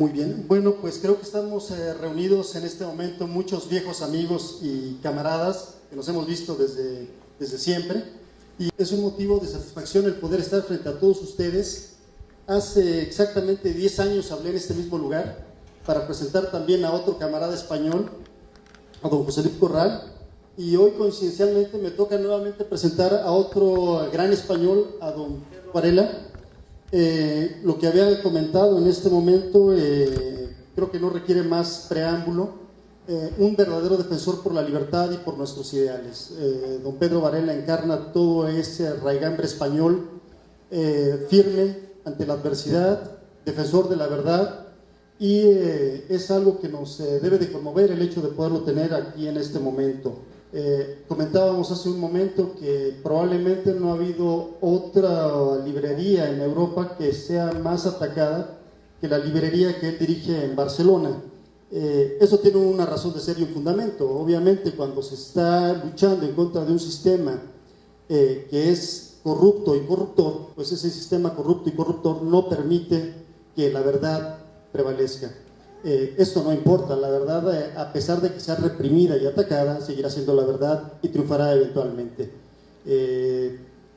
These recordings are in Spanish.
Muy bien, bueno, pues creo que estamos reunidos en este momento muchos viejos amigos y camaradas que nos hemos visto desde siempre, y es un motivo de satisfacción el poder estar frente a todos ustedes. Hace exactamente 10 años hablé en este mismo lugar para presentar también a otro camarada español, a don José Luis Corral, y hoy coincidencialmente me toca nuevamente presentar a otro gran español, a don Pedro Varela. Lo que había comentado en este momento creo que no requiere más preámbulo. Un verdadero defensor por la libertad y por nuestros ideales. Don Pedro Varela encarna todo ese raigambre español, firme ante la adversidad, defensor de la verdad, y es algo que nos debe de conmover el hecho de poderlo tener aquí en este momento. Comentábamos hace un momento que probablemente no ha habido otra librería en Europa que sea más atacada que la librería que él dirige en Barcelona. Eso tiene una razón de ser y un fundamento. Obviamente, cuando se está luchando en contra de un sistema que es corrupto y corruptor, pues ese sistema corrupto y corruptor no permite que la verdad prevalezca. Esto no importa, la verdad, a pesar de que sea reprimida y atacada, seguirá siendo la verdad y triunfará eventualmente.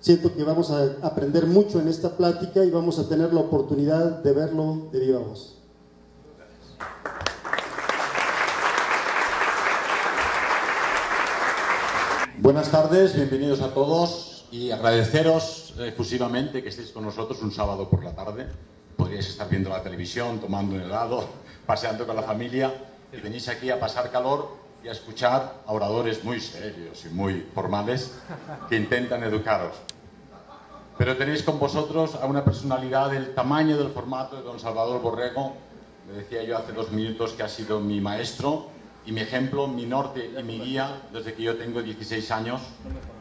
Siento que vamos a aprender mucho en esta plática y vamos a tener la oportunidad de verlo de viva voz. Buenas tardes, bienvenidos a todos y agradeceros efusivamente que estéis con nosotros un sábado por la tarde. Podríais estar viendo la televisión, tomando un helado, paseando con la familia, y venís aquí a pasar calor y a escuchar a oradores muy serios y muy formales que intentan educaros. Pero tenéis con vosotros a una personalidad del tamaño del formato de don Salvador Borrego. Me decía yo hace 2 minutos que ha sido mi maestro y mi ejemplo, mi norte y mi guía desde que yo tengo 16 años,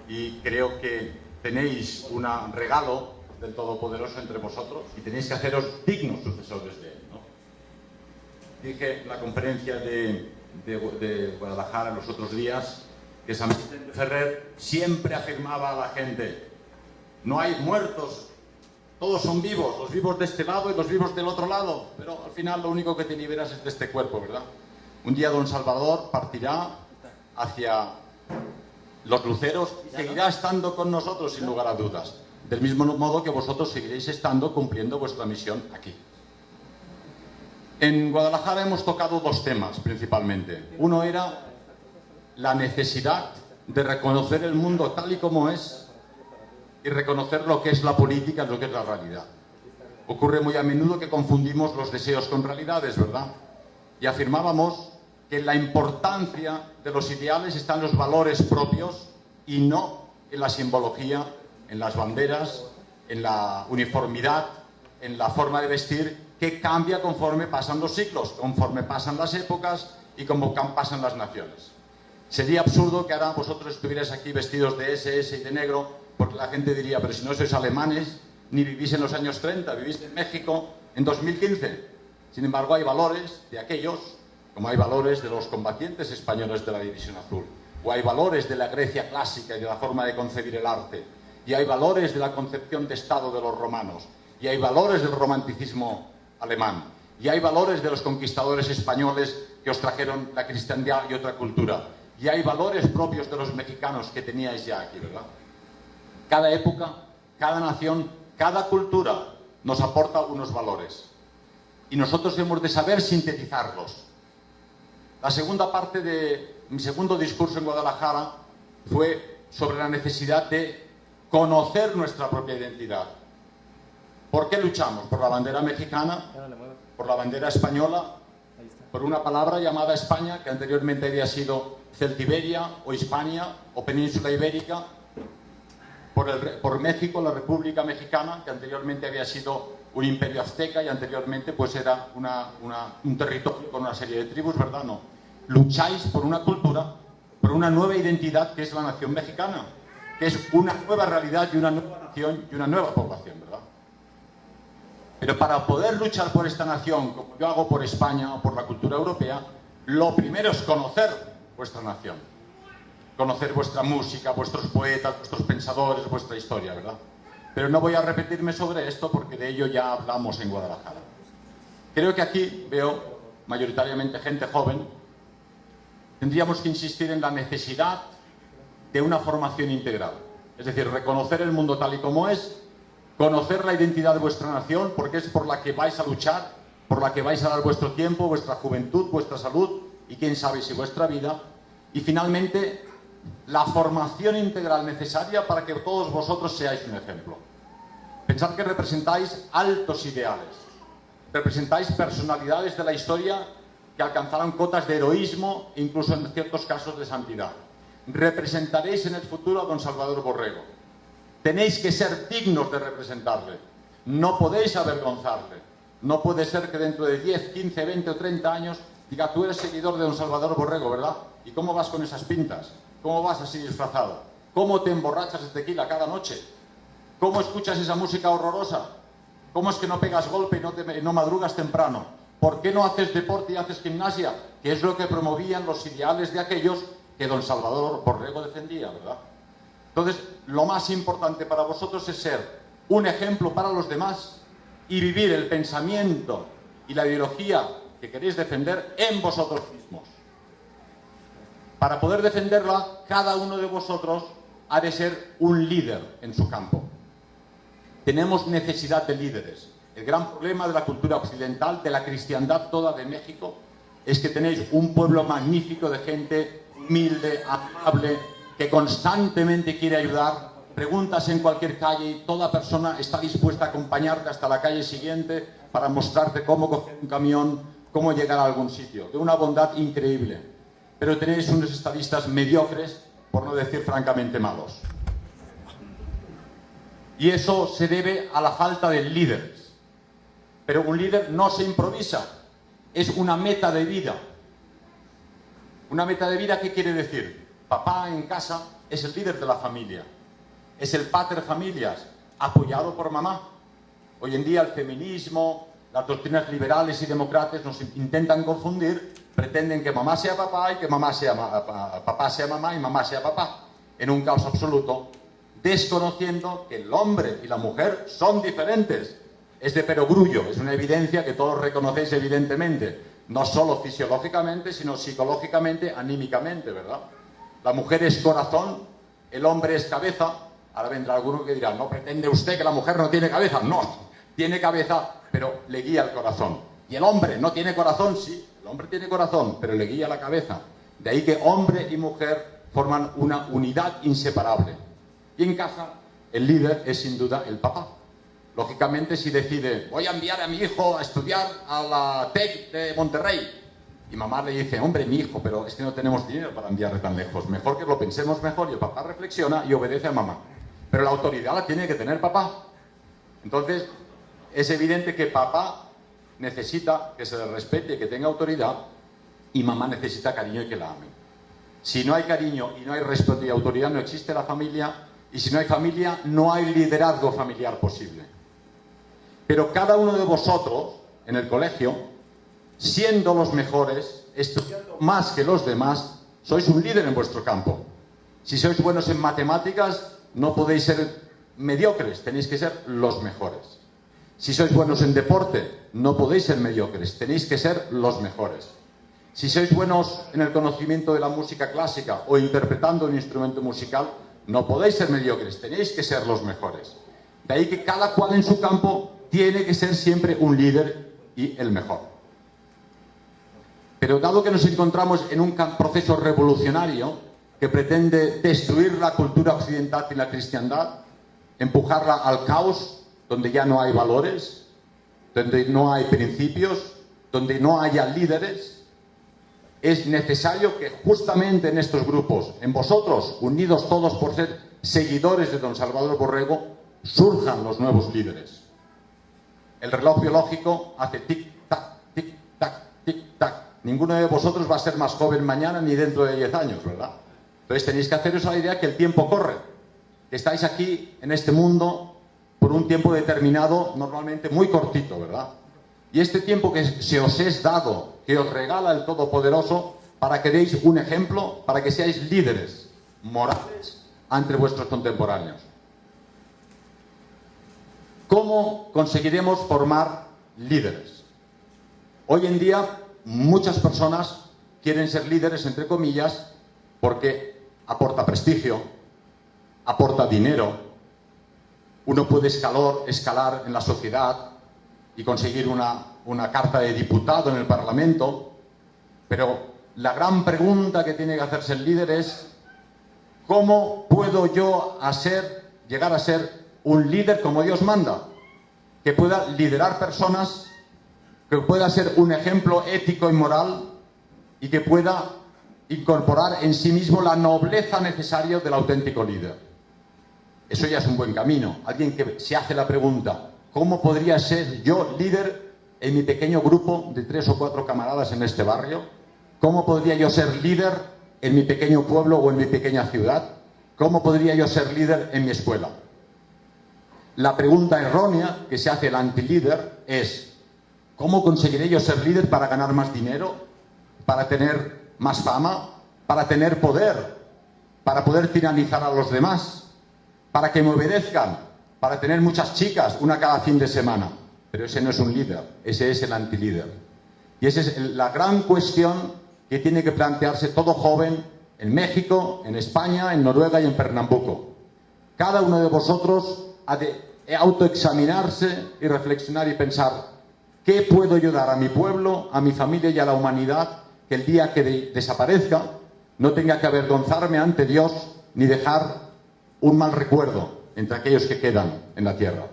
y creo que tenéis un regalo del Todopoderoso entre vosotros y tenéis que haceros dignos sucesores de él, ¿no? Dije en la conferencia de Guadalajara los otros días que San Vicente Ferrer siempre afirmaba a la gente: no hay muertos, todos son vivos, los vivos de este lado y los vivos del otro lado, pero al final lo único que te liberas es de este cuerpo, ¿verdad? Un día don Salvador partirá hacia los luceros y seguirá estando con nosotros sin lugar a dudas. Del mismo modo que vosotros seguiréis estando cumpliendo vuestra misión aquí. En Guadalajara hemos tocado 2 temas principalmente. Uno era la necesidad de reconocer el mundo tal y como es y reconocer lo que es la política, lo que es la realidad. Ocurre muy a menudo que confundimos los deseos con realidades, ¿verdad? Y afirmábamos que la importancia de los ideales está en los valores propios y no en la simbología, en las banderas, en la uniformidad, en la forma de vestir, que cambia conforme pasan los siglos, conforme pasan las épocas y como pasan las naciones. Sería absurdo que ahora vosotros estuvierais aquí vestidos de SS y de negro, porque la gente diría: pero si no sois alemanes, ni vivís en los años 30, vivís en México en 2015. Sin embargo, hay valores de aquellos, como hay valores de los combatientes españoles de la División Azul, o hay valores de la Grecia clásica y de la forma de concebir el arte, y hay valores de la concepción de Estado de los romanos, y hay valores del romanticismo alemán, y hay valores de los conquistadores españoles que os trajeron la cristiandad y otra cultura, y hay valores propios de los mexicanos que teníais ya aquí, ¿verdad? Cada época, cada nación, cada cultura nos aporta unos valores, y nosotros hemos de saber sintetizarlos. La segunda parte de mi segundo discurso en Guadalajara fue sobre la necesidad de conocer nuestra propia identidad. ¿Por qué luchamos? ¿Por la bandera mexicana? ¿Por la bandera española? ¿Por una palabra llamada España, que anteriormente había sido Celtiberia o Hispania o Península Ibérica? ¿Por México, la República Mexicana, que anteriormente había sido un imperio azteca y anteriormente pues era un territorio con una serie de tribus, ¿verdad? No. Lucháis por una cultura, por una nueva identidad que es la nación mexicana, que es una nueva realidad y una nueva nación y una nueva población, ¿verdad? Pero para poder luchar por esta nación, como yo hago por España o por la cultura europea, lo primero es conocer vuestra nación, conocer vuestra música, vuestros poetas, vuestros pensadores, vuestra historia, ¿verdad? Pero no voy a repetirme sobre esto porque de ello ya hablamos en Guadalajara. Creo que aquí veo mayoritariamente gente joven. Tendríamos que insistir en la necesidad de una formación integral. Es decir, reconocer el mundo tal y como es, conocer la identidad de vuestra nación, porque es por la que vais a luchar, por la que vais a dar vuestro tiempo, vuestra juventud, vuestra salud y quién sabe si vuestra vida. Y finalmente, la formación integral necesaria para que todos vosotros seáis un ejemplo. Pensad que representáis altos ideales, representáis personalidades de la historia que alcanzaron cotas de heroísmo, incluso en ciertos casos de santidad. Representaréis en el futuro a don Salvador Borrego. Tenéis que ser dignos de representarle. No podéis avergonzarle. No puede ser que dentro de 10, 15, 20 o 30 años diga, tú eres seguidor de don Salvador Borrego, ¿verdad? ¿Y cómo vas con esas pintas? ¿Cómo vas así disfrazado? ¿Cómo te emborrachas de tequila cada noche? ¿Cómo escuchas esa música horrorosa? ¿Cómo es que no pegas golpe y no madrugas temprano? ¿Por qué no haces deporte y haces gimnasia? Que es lo que promovían los ideales de aquellos que don Salvador Borrego defendía, ¿verdad? Entonces, lo más importante para vosotros es ser un ejemplo para los demás y vivir el pensamiento y la ideología que queréis defender en vosotros mismos. Para poder defenderla, cada uno de vosotros ha de ser un líder en su campo. Tenemos necesidad de líderes. El gran problema de la cultura occidental, de la cristiandad toda de México, es que tenéis un pueblo magnífico de gente humilde, amable, que constantemente quiere ayudar. Preguntas en cualquier calle y toda persona está dispuesta a acompañarte hasta la calle siguiente para mostrarte cómo coger un camión, cómo llegar a algún sitio. De una bondad increíble. Pero tenéis unos estadistas mediocres, por no decir francamente malos. Y eso se debe a la falta de líderes. Pero un líder no se improvisa, es una meta de vida. Una meta de vida, ¿qué quiere decir? Papá en casa es el líder de la familia, es el pater familias, apoyado por mamá. Hoy en día el feminismo, las doctrinas liberales y demócratas nos intentan confundir, pretenden que mamá sea papá y que papá sea mamá y mamá sea papá, en un caos absoluto, desconociendo que el hombre y la mujer son diferentes. Es de perogrullo, es una evidencia que todos reconocéis evidentemente, no solo fisiológicamente, sino psicológicamente, anímicamente, ¿verdad? La mujer es corazón, el hombre es cabeza. Ahora vendrá alguno que dirá, no pretende usted que la mujer no tiene cabeza. No, tiene cabeza, pero le guía el corazón. Y el hombre no tiene corazón, sí, el hombre tiene corazón, pero le guía la cabeza. De ahí que hombre y mujer forman una unidad inseparable. Y en casa, el líder es sin duda el papá. Lógicamente, si decide, voy a enviar a mi hijo a estudiar a la TEC de Monterrey, y mamá le dice, hombre, mi hijo, pero es que no tenemos dinero para enviarle tan lejos, mejor que lo pensemos mejor, y el papá reflexiona y obedece a mamá. Pero la autoridad la tiene que tener papá. Entonces, es evidente que papá necesita que se le respete, que tenga autoridad, y mamá necesita cariño y que la amen. Si no hay cariño y no hay respeto y autoridad, no existe la familia, y si no hay familia, no hay liderazgo familiar posible. Pero cada uno de vosotros, en el colegio, siendo los mejores, estudiando más que los demás, sois un líder en vuestro campo. Si sois buenos en matemáticas, no podéis ser mediocres, tenéis que ser los mejores. Si sois buenos en deporte, no podéis ser mediocres, tenéis que ser los mejores. Si sois buenos en el conocimiento de la música clásica o interpretando un instrumento musical, no podéis ser mediocres, tenéis que ser los mejores. De ahí que cada cual en su campo tiene que ser siempre un líder y el mejor. Pero dado que nos encontramos en un proceso revolucionario que pretende destruir la cultura occidental y la cristiandad, empujarla al caos, donde ya no hay valores, donde no hay principios, donde no haya líderes, es necesario que justamente en estos grupos, en vosotros, unidos todos por ser seguidores de don Salvador Borrego, surjan los nuevos líderes. El reloj biológico hace tic-tac, tic-tac, tic-tac. Ninguno de vosotros va a ser más joven mañana ni dentro de 10 años, ¿verdad? Entonces tenéis que haceros la idea que el tiempo corre, que estáis aquí en este mundo por un tiempo determinado, normalmente muy cortito, ¿verdad? Y este tiempo que se os es dado, que os regala el Todopoderoso, para que deis un ejemplo, para que seáis líderes morales ante vuestros contemporáneos. ¿Cómo conseguiremos formar líderes? Hoy en día muchas personas quieren ser líderes, entre comillas, porque aporta prestigio, aporta dinero, uno puede escalar en la sociedad y conseguir una carta de diputado en el Parlamento, pero la gran pregunta que tiene que hacerse el líder es: ¿cómo puedo yo llegar a ser un líder como Dios manda? Que pueda liderar personas, que pueda ser un ejemplo ético y moral y que pueda incorporar en sí mismo la nobleza necesaria del auténtico líder. Eso ya es un buen camino. Alguien que se hace la pregunta: ¿cómo podría ser yo líder en mi pequeño grupo de 3 o 4 camaradas en este barrio? ¿Cómo podría yo ser líder en mi pequeño pueblo o en mi pequeña ciudad? ¿Cómo podría yo ser líder en mi escuela? La pregunta errónea que se hace el antilíder es: ¿cómo conseguiré yo ser líder para ganar más dinero, para tener más fama, para tener poder, para poder tirannizar a los demás, para que me obedezcan, para tener muchas chicas, una cada fin de semana? Pero ese no es un líder, ese es el antilíder. Y esa es la gran cuestión que tiene que plantearse todo joven en México, en España, en Noruega y en Pernambuco. Cada uno de vosotros ha de autoexaminarse y reflexionar y pensar: ¿qué puedo yo dar a mi pueblo, a mi familia y a la humanidad que el día que desaparezca no tenga que avergonzarme ante Dios ni dejar un mal recuerdo entre aquellos que quedan en la tierra?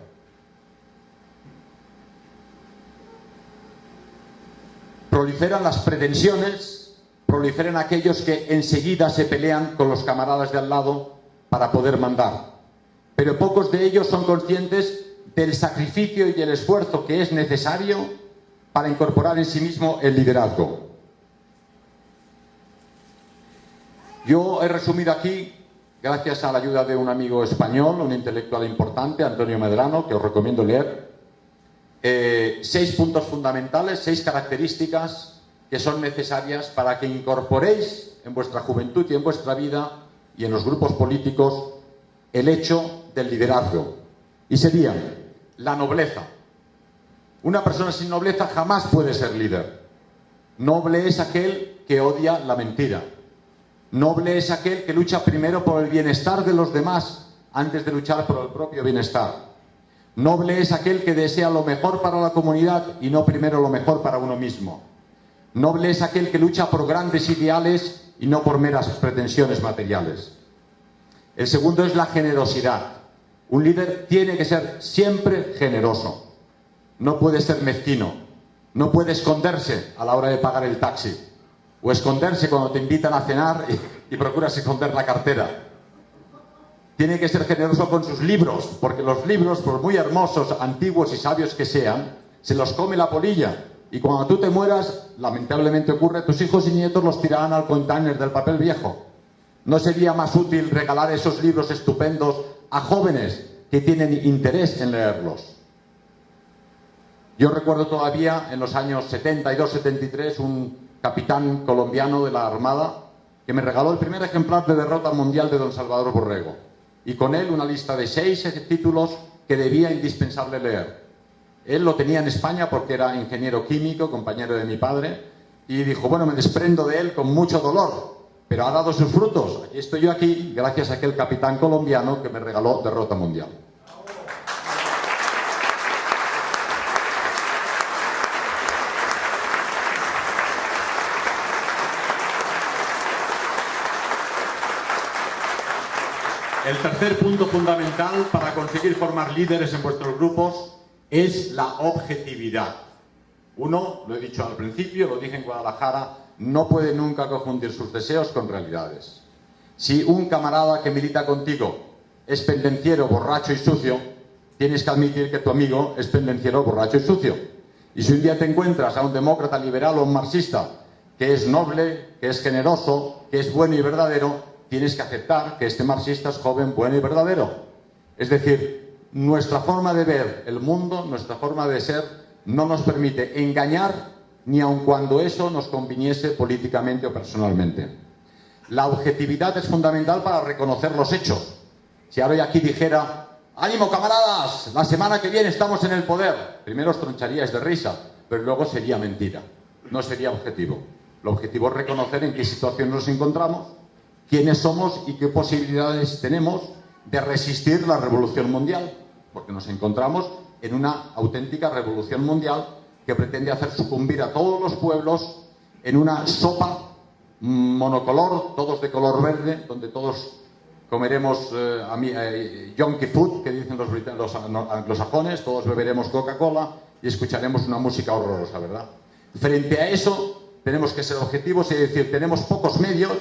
Proliferan las pretensiones, proliferan aquellos que enseguida se pelean con los camaradas de al lado para poder mandar. Pero pocos de ellos son conscientes del sacrificio y el esfuerzo que es necesario para incorporar en sí mismo el liderazgo. Yo he resumido aquí, gracias a la ayuda de un amigo español, un intelectual importante, Antonio Medrano, que os recomiendo leer, 6 puntos fundamentales, 6 características que son necesarias para que incorporéis en vuestra juventud y en vuestra vida y en los grupos políticos el hecho del liderazgo. Y serían: la nobleza. Una persona sin nobleza jamás puede ser líder. Noble es aquel que odia la mentira. Noble es aquel que lucha primero por el bienestar de los demás antes de luchar por el propio bienestar. Noble es aquel que desea lo mejor para la comunidad y no primero lo mejor para uno mismo. Noble es aquel que lucha por grandes ideales y no por meras pretensiones materiales. El segundo es la generosidad. Un líder tiene que ser siempre generoso. No puede ser mezquino. No puede esconderse a la hora de pagar el taxi. O esconderse cuando te invitan a cenar y procuras esconder la cartera. Tiene que ser generoso con sus libros, porque los libros, por muy hermosos, antiguos y sabios que sean, se los come la polilla. Y cuando tú te mueras, lamentablemente ocurre, tus hijos y nietos los tirarán al container del papel viejo. ¿No sería más útil regalar esos libros estupendos a jóvenes que tienen interés en leerlos? Yo recuerdo todavía en los años 72-73 un capitán colombiano de la Armada que me regaló el primer ejemplar de Derrota Mundial de Don Salvador Borrego, y con él una lista de 6 títulos que debía indispensable leer. Él lo tenía en España porque era ingeniero químico, compañero de mi padre, y dijo: bueno, me desprendo de él con mucho dolor, pero ha dado sus frutos. Estoy yo aquí gracias a aquel capitán colombiano que me regaló Derrota Mundial. El tercer punto fundamental para conseguir formar líderes en vuestros grupos es la objetividad. Uno, lo he dicho al principio, lo dije en Guadalajara, no puede nunca confundir sus deseos con realidades. Si un camarada que milita contigo es pendenciero, borracho y sucio, tienes que admitir que tu amigo es pendenciero, borracho y sucio. Y si un día te encuentras a un demócrata liberal o un marxista que es noble, que es generoso, que es bueno y verdadero, tienes que aceptar que este marxista es joven, bueno y verdadero. Es decir, nuestra forma de ver el mundo, nuestra forma de ser, no nos permite engañar ni aun cuando eso nos conviniese políticamente o personalmente. La objetividad es fundamental para reconocer los hechos. Si ahora yo aquí dijera: ¡ánimo, camaradas! La semana que viene estamos en el poder. Primero os troncharíais de risa. pero luego sería mentira, no sería objetivo. El objetivo es reconocer en qué situación nos encontramos, quiénes somos y qué posibilidades tenemos de resistir la revolución mundial, porque nos encontramos en una auténtica revolución mundial que pretende hacer sucumbir a todos los pueblos en una sopa monocolor, todos de color verde, donde todos comeremos junkie food, que dicen los anglosajones, todos beberemos Coca-Cola y escucharemos una música horrorosa, ¿verdad? Frente a eso tenemos que ser objetivos y decir, tenemos pocos medios,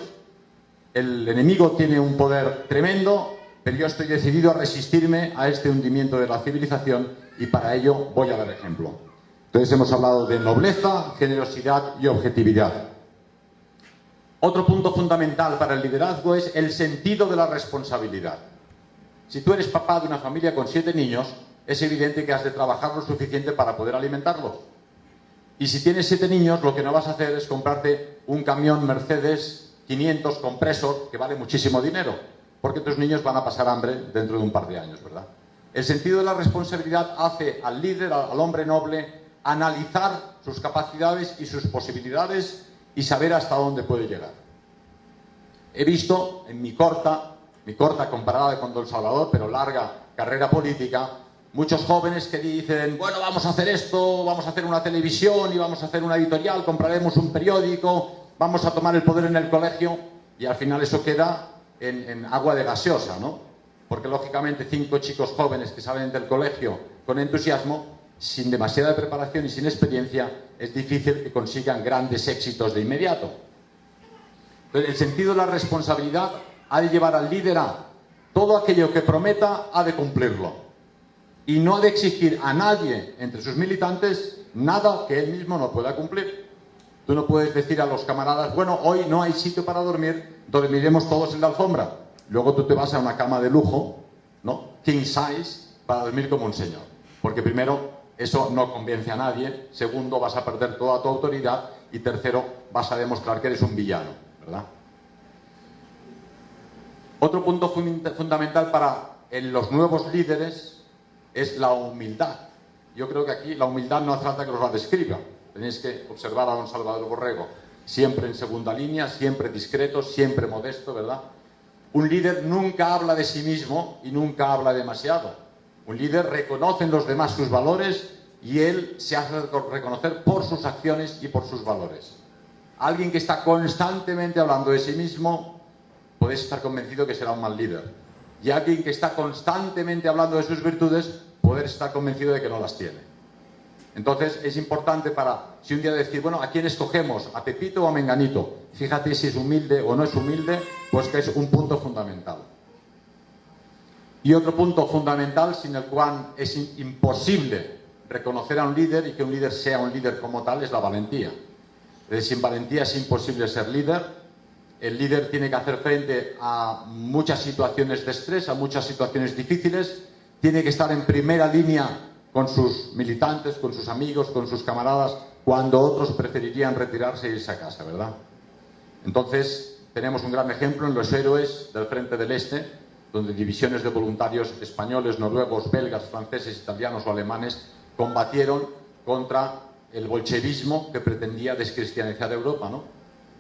el enemigo tiene un poder tremendo, pero yo estoy decidido a resistirme a este hundimiento de la civilización y para ello voy a dar ejemplo. Entonces hemos hablado de nobleza, generosidad y objetividad. Otro punto fundamental para el liderazgo es el sentido de la responsabilidad. Si tú eres papá de una familia con 7 niños, es evidente que has de trabajar lo suficiente para poder alimentarlos. Y si tienes 7 niños, lo que no vas a hacer es comprarte un camión Mercedes 500 Compressor, que vale muchísimo dinero, porque tus niños van a pasar hambre dentro de un par de años, ¿verdad? El sentido de la responsabilidad hace al líder, al hombre noble, analizar sus capacidades y sus posibilidades y saber hasta dónde puede llegar. He visto en mi corta comparada con Don Salvador, pero larga carrera política, muchos jóvenes que dicen, bueno, vamos a hacer esto, vamos a hacer una televisión y vamos a hacer una editorial, compraremos un periódico, vamos a tomar el poder en el colegio, y al final eso queda en agua de gaseosa, ¿no? Porque lógicamente 5 chicos jóvenes que salen del colegio con entusiasmo, sin demasiada preparación y sin experiencia, es difícil que consigan grandes éxitos de inmediato. Entonces, el sentido de la responsabilidad ha de llevar al líder a todo aquello que prometa ha de cumplirlo. Y no ha de exigir a nadie entre sus militantes nada que él mismo no pueda cumplir. Tú no puedes decir a los camaradas, bueno, hoy no hay sitio para dormir, dormiremos todos en la alfombra. Luego tú te vas a una cama de lujo, ¿no? King size, para dormir como un señor. Porque primero, eso no convence a nadie. Segundo, vas a perder toda tu autoridad. Y tercero, vas a demostrar que eres un villano, ¿verdad? Otro punto fundamental para los nuevos líderes es la humildad. Yo creo que aquí la humildad no hace falta que os la describa. Tenéis que observar a don Salvador Borrego. Siempre en segunda línea, siempre discreto, siempre modesto, ¿verdad? Un líder nunca habla de sí mismo y nunca habla demasiado. Un líder reconoce en los demás sus valores y él se hace reconocer por sus acciones y por sus valores. Alguien que está constantemente hablando de sí mismo, podéis estar convencido que será un mal líder. Y alguien que está constantemente hablando de sus virtudes, podéis estar convencido de que no las tiene. Entonces es importante si un día decir, bueno, ¿a quién escogemos? ¿A Pepito o a Menganito? Fíjate si es humilde o no es humilde, pues que es un punto fundamental. Y otro punto fundamental sin el cual es imposible reconocer a un líder y que un líder sea un líder como tal es la valentía. Sin valentía es imposible ser líder. El líder tiene que hacer frente a muchas situaciones de estrés, a muchas situaciones difíciles. Tiene que estar en primera línea con sus militantes, con sus amigos, con sus camaradas, cuando otros preferirían retirarse e irse a casa, ¿verdad? Entonces, tenemos un gran ejemplo en los héroes del Frente del Este, donde divisiones de voluntarios españoles, noruegos, belgas, franceses, italianos o alemanes combatieron contra el bolchevismo que pretendía descristianizar Europa, ¿no?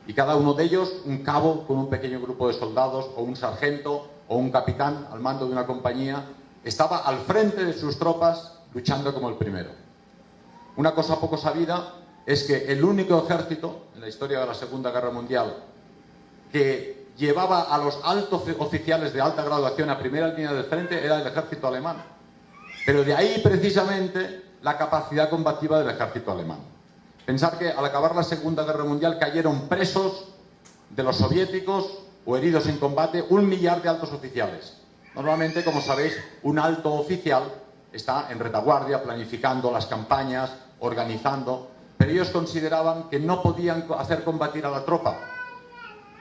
Y cada uno de ellos, un cabo con un pequeño grupo de soldados, o un sargento, o un capitán al mando de una compañía, estaba al frente de sus tropas luchando como el primero. Una cosa poco sabida es que el único ejército en la historia de la Segunda Guerra Mundial que llevaba a los altos oficiales de alta graduación a primera línea del frente era el ejército alemán. Pero de ahí precisamente la capacidad combativa del ejército alemán. Pensar que al acabar la Segunda Guerra Mundial cayeron presos de los soviéticos o heridos en combate 1 millar de altos oficiales. Normalmente, como sabéis, un alto oficial está en retaguardia, planificando las campañas, organizando, pero ellos consideraban que no podían hacer combatir a la tropa.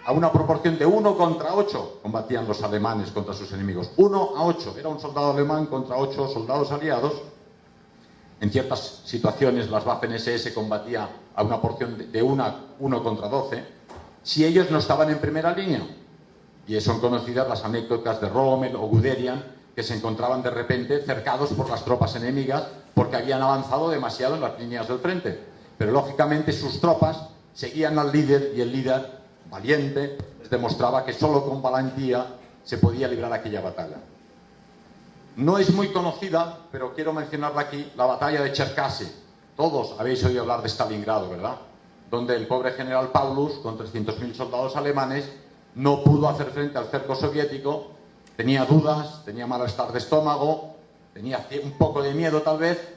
A una proporción de 1 contra 8 combatían los alemanes contra sus enemigos. 1 a 8. Era un soldado alemán contra 8 soldados aliados. En ciertas situaciones las Waffen-SS combatía a una porción de 1 contra 12. Si ellos no estaban en primera línea. Y son conocidas las anécdotas de Rommel o Guderian, que se encontraban de repente cercados por las tropas enemigas porque habían avanzado demasiado en las líneas del frente. Pero lógicamente sus tropas seguían al líder y el líder, valiente, les demostraba que solo con valentía se podía librar aquella batalla. No es muy conocida, pero quiero mencionarla aquí, la batalla de Cherkasy. Todos habéis oído hablar de Stalingrado, ¿verdad? Donde el pobre general Paulus, con 300.000 soldados alemanes, no pudo hacer frente al cerco soviético, tenía dudas, tenía malestar de estómago, tenía un poco de miedo tal vez,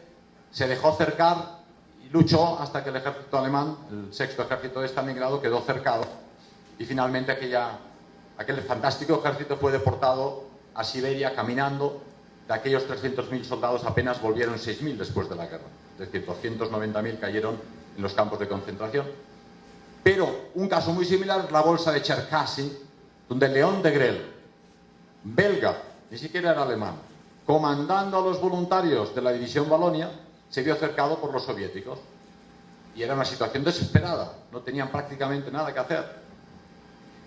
se dejó cercar y luchó hasta que el ejército alemán, el sexto ejército de Stalingrado, quedó cercado y finalmente aquel fantástico ejército fue deportado a Siberia caminando. De aquellos 300.000 soldados apenas volvieron 6.000 después de la guerra, es decir, 290.000 cayeron en los campos de concentración. Pero un caso muy similar es la bolsa de Cherkasy, donde León Degrelle, belga, ni siquiera era alemán, comandando a los voluntarios de la división Valonia, se vio cercado por los soviéticos. Y era una situación desesperada, no tenían prácticamente nada que hacer.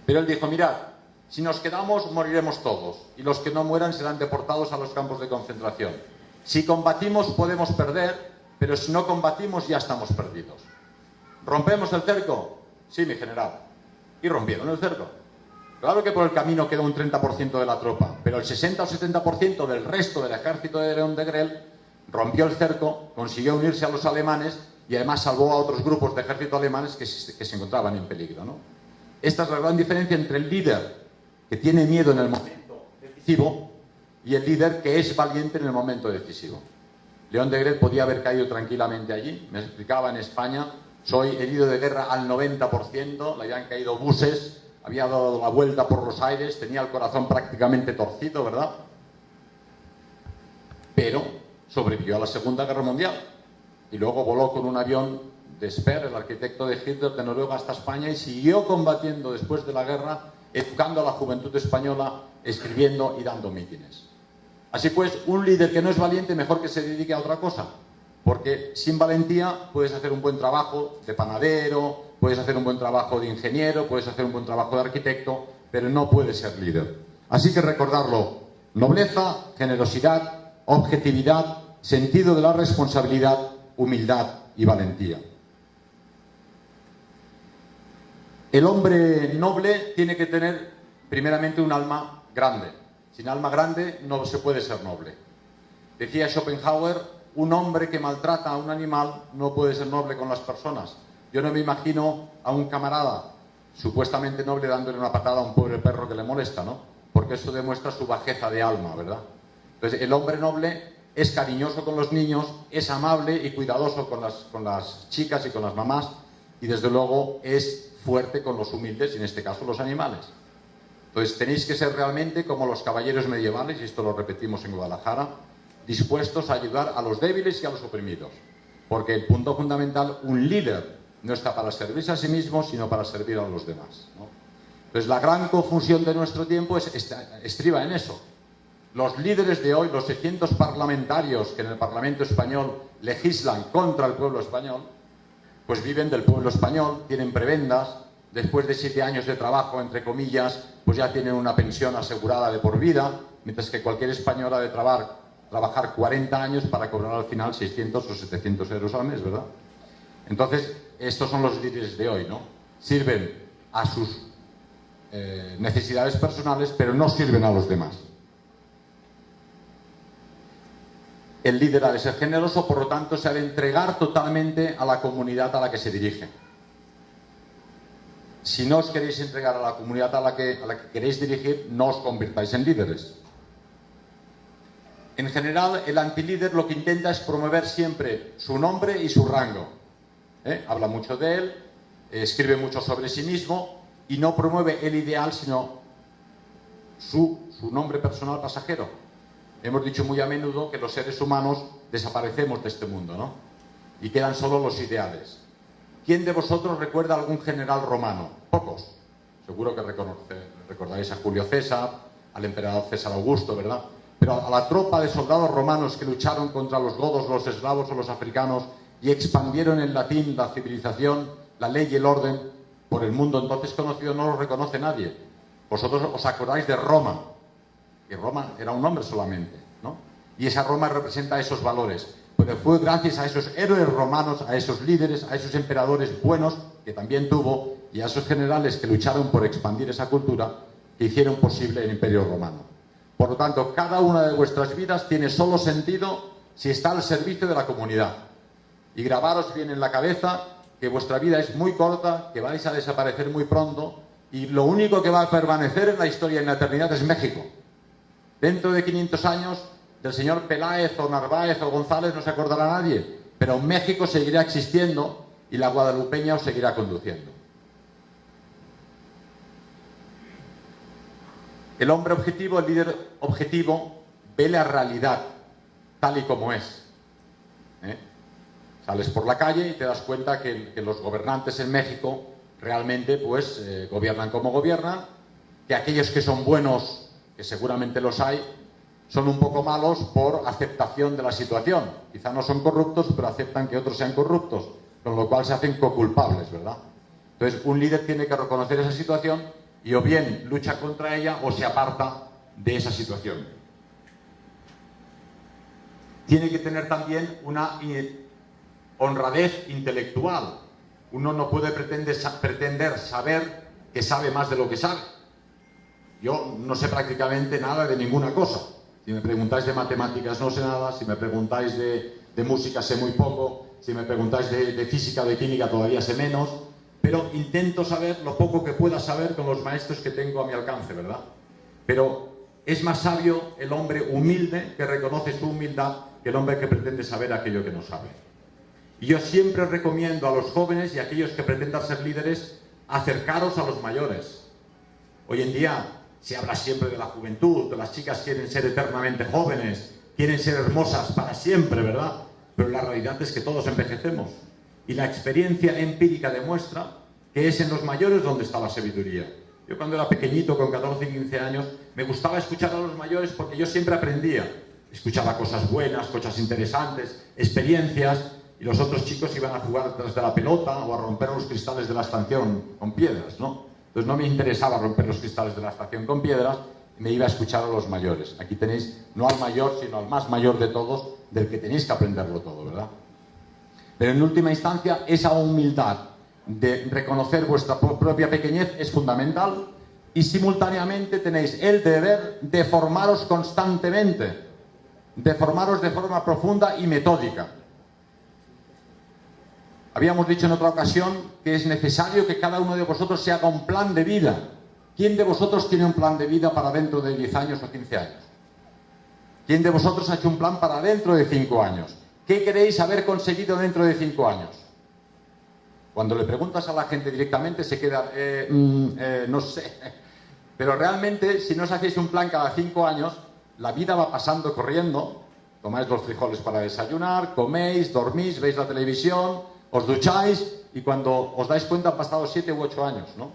Pero él dijo, mirad, si nos quedamos moriremos todos, y los que no mueran serán deportados a los campos de concentración. Si combatimos podemos perder, pero si no combatimos ya estamos perdidos. ¿Rompemos el cerco? Sí, mi general. Y rompieron el cerco. Claro que por el camino quedó un 30% de la tropa, pero el 60 o 70% del resto del ejército de León Degrelle rompió el cerco, consiguió unirse a los alemanes y además salvó a otros grupos de ejército alemanes que se encontraban en peligro, ¿no? Esta es la gran diferencia entre el líder que tiene miedo en el momento decisivo y el líder que es valiente en el momento decisivo. León Degrelle podía haber caído tranquilamente allí. Me explicaba en España, soy herido de guerra al 90%, le habían caído buses, había dado la vuelta por los aires, tenía el corazón prácticamente torcido, ¿verdad? Pero sobrevivió a la Segunda Guerra Mundial y luego voló con un avión de Speer, el arquitecto de Hitler, de Noruega hasta España y siguió combatiendo después de la guerra, educando a la juventud española, escribiendo y dando mítines. Así pues, un líder que no es valiente, mejor que se dedique a otra cosa, porque sin valentía puedes hacer un buen trabajo de panadero, puedes hacer un buen trabajo de ingeniero, puedes hacer un buen trabajo de arquitecto, pero no puedes ser líder. Así que recordarlo, nobleza, generosidad, objetividad, sentido de la responsabilidad, humildad y valentía. El hombre noble tiene que tener primeramente un alma grande. Sin alma grande no se puede ser noble. Decía Schopenhauer, un hombre que maltrata a un animal no puede ser noble con las personas. Yo no me imagino a un camarada supuestamente noble dándole una patada a un pobre perro que le molesta, ¿no? Porque eso demuestra su bajeza de alma, ¿verdad? Entonces, el hombre noble es cariñoso con los niños, es amable y cuidadoso con las chicas y con las mamás, y desde luego es fuerte con los humildes, y en este caso los animales. Entonces tenéis que ser realmente como los caballeros medievales, y esto lo repetimos en Guadalajara, dispuestos a ayudar a los débiles y a los oprimidos. Porque el punto fundamental, un líder no está para servirse a sí mismo, sino para servir a los demás, ¿no? Entonces la gran confusión de nuestro tiempo estriba en eso. Los líderes de hoy, los 600 parlamentarios que en el Parlamento español legislan contra el pueblo español, pues viven del pueblo español, tienen prebendas, después de 7 años de trabajo, entre comillas, pues ya tienen una pensión asegurada de por vida, mientras que cualquier español ha de trabajar 40 años para cobrar al final 600 o 700 euros al mes, ¿verdad? Entonces, estos son los líderes de hoy, ¿no? Sirven a sus necesidades personales, pero no sirven a los demás. El líder ha de ser generoso, por lo tanto, se ha de entregar totalmente a la comunidad a la que se dirige. Si no os queréis entregar a la comunidad a la que queréis dirigir, no os convirtáis en líderes. En general, el antilíder lo que intenta es promover siempre su nombre y su rango. Habla mucho de él, escribe mucho sobre sí mismo y no promueve el ideal, sino su nombre personal pasajero. Hemos dicho muy a menudo que los seres humanos desaparecemos de este mundo, ¿no? Y quedan solo los ideales. ¿Quién de vosotros recuerda a algún general romano? Pocos. Seguro que recordaréis a Julio César, al emperador César Augusto, ¿verdad? Pero a la tropa de soldados romanos que lucharon contra los godos, los eslavos o los africanos y expandieron el latín, la civilización, la ley y el orden por el mundo entonces conocido, no lo reconoce nadie. Vosotros os acordáis de Roma, que Roma era un nombre solamente, ¿no? Y esa Roma representa esos valores. pero fue gracias a esos héroes romanos, a esos líderes, a esos emperadores buenos que también tuvo y a esos generales que lucharon por expandir esa cultura que hicieron posible el Imperio Romano. Por lo tanto, cada una de vuestras vidas tiene solo sentido si está al servicio de la comunidad. Y grabaros bien en la cabeza que vuestra vida es muy corta, que vais a desaparecer muy pronto y lo único que va a permanecer en la historia y en la eternidad es México. Dentro de 500 años, del señor Peláez o Narváez o González no se acordará nadie, pero México seguirá existiendo y la guadalupeña os seguirá conduciendo. El hombre objetivo, el líder objetivo, ve la realidad tal y como es. Sales por la calle y te das cuenta que los gobernantes en México realmente pues gobiernan como gobiernan, que aquellos que son buenos, que seguramente los hay, son un poco malos por aceptación de la situación. Quizá no son corruptos, pero aceptan que otros sean corruptos, con lo cual se hacen coculpables, ¿verdad? Entonces, un líder tiene que reconocer esa situación y o bien lucha contra ella o se aparta de esa situación. Tiene que tener también una honradez intelectual. Uno no puede pretender saber que sabe más de lo que sabe. Yo no sé prácticamente nada de ninguna cosa. Si me preguntáis de matemáticas no sé nada, si me preguntáis de música sé muy poco, si me preguntáis de física o de química todavía sé menos, pero intento saber lo poco que pueda saber con los maestros que tengo a mi alcance, ¿verdad? Pero es más sabio el hombre humilde que reconoce su humildad que el hombre que pretende saber aquello que no sabe. Y yo siempre recomiendo a los jóvenes y a aquellos que pretendan ser líderes acercaros a los mayores. Hoy en día se habla siempre de la juventud, que las chicas quieren ser eternamente jóvenes, quieren ser hermosas para siempre, ¿verdad? Pero la realidad es que todos envejecemos. Y la experiencia empírica demuestra que es en los mayores donde está la sabiduría. Yo cuando era pequeñito, con 14 y 15 años, me gustaba escuchar a los mayores porque yo siempre aprendía. Escuchaba cosas buenas, cosas interesantes, experiencias, y los otros chicos iban a jugar detrás de la pelota o a romper los cristales de la estación con piedras, ¿no? Entonces no me interesaba romper los cristales de la estación con piedras, me iba a escuchar a los mayores. Aquí tenéis no al mayor, sino al más mayor de todos, del que tenéis que aprenderlo todo, ¿verdad? Pero en última instancia, esa humildad de reconocer vuestra propia pequeñez es fundamental y simultáneamente tenéis el deber de formaros constantemente, de formaros de forma profunda y metódica. Habíamos dicho en otra ocasión que es necesario que cada uno de vosotros se haga un plan de vida. ¿Quién de vosotros tiene un plan de vida para dentro de 10 años o 15 años? ¿Quién de vosotros ha hecho un plan para dentro de 5 años? ¿Qué queréis haber conseguido dentro de 5 años? Cuando le preguntas a la gente directamente se queda, no sé. Pero realmente, si no os hacéis un plan cada 5 años, la vida va pasando corriendo. Tomáis los frijoles para desayunar, coméis, dormís, veis la televisión, os ducháis y cuando os dais cuenta han pasado 7 u 8 años, ¿no?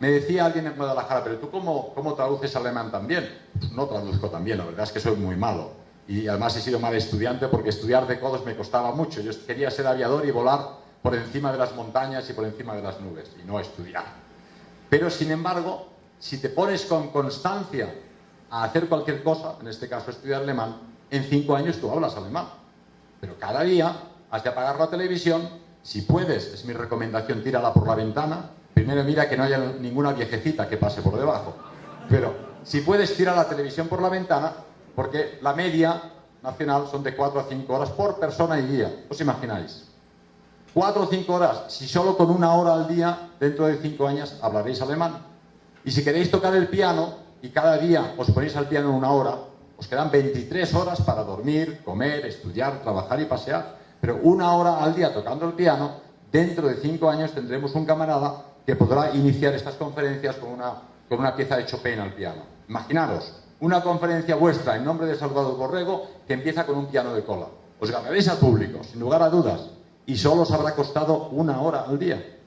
Me decía alguien en Guadalajara, pero ¿tú cómo traduces alemán tan bien? No traduzco tan bien, la verdad es que soy muy malo. Y además he sido mal estudiante porque estudiar de codos me costaba mucho. Yo quería ser aviador y volar por encima de las montañas y por encima de las nubes, y no estudiar. Pero, sin embargo, si te pones con constancia a hacer cualquier cosa, en este caso estudiar alemán, en 5 años tú hablas alemán. Pero cada día has de apagar la televisión, si puedes, es mi recomendación, tírala por la ventana. Primero mira que no haya ninguna viejecita que pase por debajo. Pero si puedes, tira la televisión por la ventana, porque la media nacional son de 4 a 5 horas por persona y día. ¿Os imagináis? 4 o 5 horas, si solo con 1 hora al día, dentro de 5 años hablaréis alemán. Y si queréis tocar el piano, y cada día os ponéis al piano 1 hora, os quedan 23 horas para dormir, comer, estudiar, trabajar y pasear. Pero 1 hora al día tocando el piano, dentro de 5 años tendremos un camarada que podrá iniciar estas conferencias con una pieza de Chopin al piano. Imaginaros, una conferencia vuestra en nombre de Salvador Borrego que empieza con un piano de cola. Os ganaréis al público, sin lugar a dudas. Y solo os habrá costado 1 hora al día.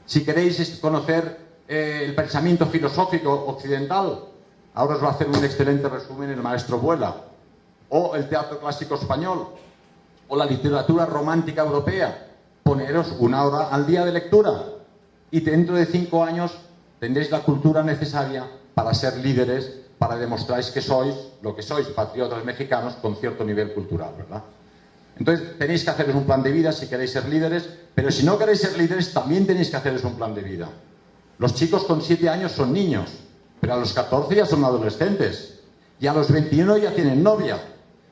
Si queréis conocer el pensamiento filosófico occidental, ahora os va a hacer un excelente resumen el maestro Vuela, o el teatro clásico español, o la literatura romántica europea. Poneros 1 hora al día de lectura y dentro de 5 años tendréis la cultura necesaria para ser líderes para demostrar que sois lo que sois, patriotas mexicanos con cierto nivel cultural, ¿verdad? Entonces tenéis que haceros un plan de vida si queréis ser líderes, pero si no queréis ser líderes también tenéis que haceros un plan de vida. Los chicos con 7 años son niños, pero a los 14 ya son adolescentes, y a los 21 ya tienen novia,